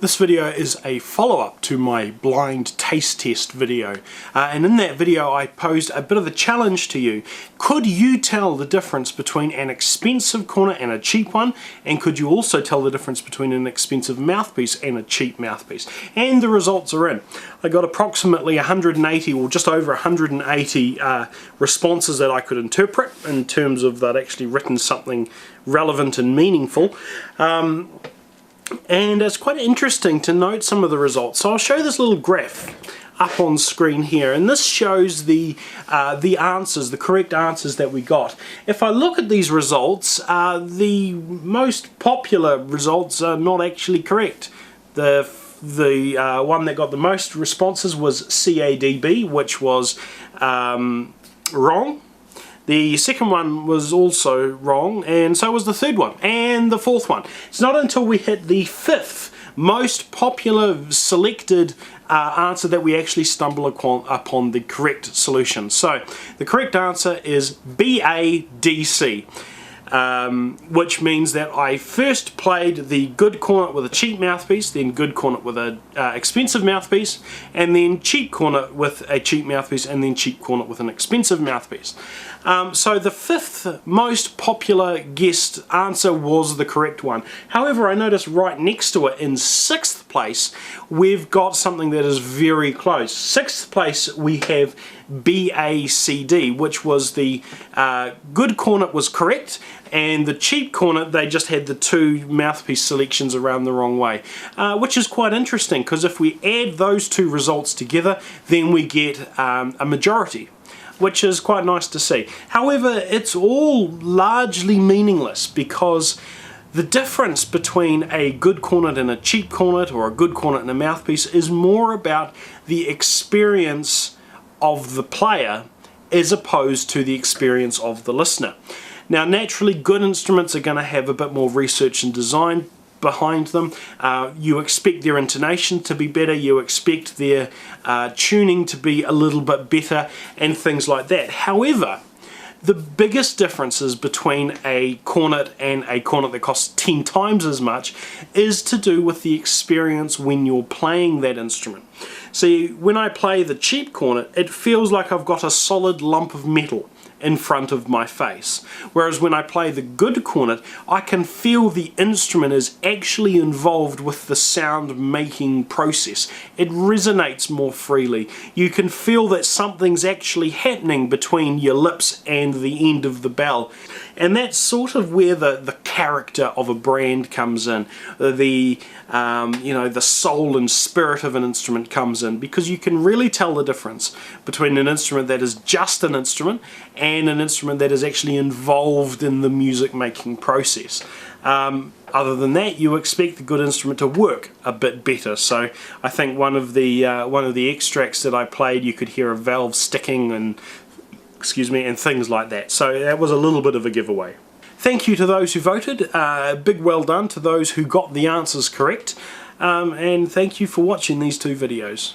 This video is a follow-up to my blind taste test video, and in that video I posed a bit of a challenge to you. Could you tell the difference between an expensive cornet and a cheap one, and could you also tell the difference between an expensive mouthpiece and a cheap mouthpiece? And the results are in. I got approximately 180 or just over 180 responses that I could interpret in terms of that actually written something relevant and meaningful. And it's quite interesting to note some of the results. So I'll show this little graph up on screen here, and this shows the answers, the correct answers that we got. If I look at these results, the most popular results are not actually correct. The one that got the most responses was CADB, which was wrong. The second one was also wrong, and so was the third one, and the fourth one. It's not until we hit the fifth most popular selected answer that we actually stumble upon the correct solution. So the correct answer is BADC. Which means that I first played the good cornet with a cheap mouthpiece, then good cornet with a expensive mouthpiece, and then cheap cornet with a cheap mouthpiece, and then cheap cornet with an expensive mouthpiece. So the fifth most popular guessed answer was the correct one. However, I noticed right next to it in sixth place we've got something that is very close. Sixth place we have BACD, which was the good cornet was correct, and the cheap cornet, they just had the two mouthpiece selections around the wrong way, which is quite interesting, because if we add those two results together, then we get a majority, which is quite nice to see. However, it's all largely meaningless, because the difference between a good cornet and a cheap cornet, or a good cornet and a mouthpiece, is more about the experience of the player as opposed to the experience of the listener. Now, naturally, good instruments are going to have a bit more research and design behind them. You expect their intonation to be better, you expect their tuning to be a little bit better, and things like that. However, the biggest differences between a cornet and a cornet that costs 10 times as much is to do with the experience when you're playing that instrument. See, when I play the cheap cornet, it feels like I've got a solid lump of metal in front of my face. Whereas when I play the good cornet, I can feel the instrument is actually involved with the sound making process. It resonates more freely. You can feel that something's actually happening between your lips and the end of the bell. And that's sort of where the character of a brand comes in. The soul and spirit of an instrument comes in, because you can really tell the difference between an instrument that is just an instrument and an instrument that is actually involved in the music making process. Other than that, you expect the good instrument to work a bit better. So I think one of the extracts that I played, you could hear a valve sticking and things like that. So that was a little bit of a giveaway. Thank you to those who voted. Big well done to those who got the answers correct. And thank you for watching these two videos.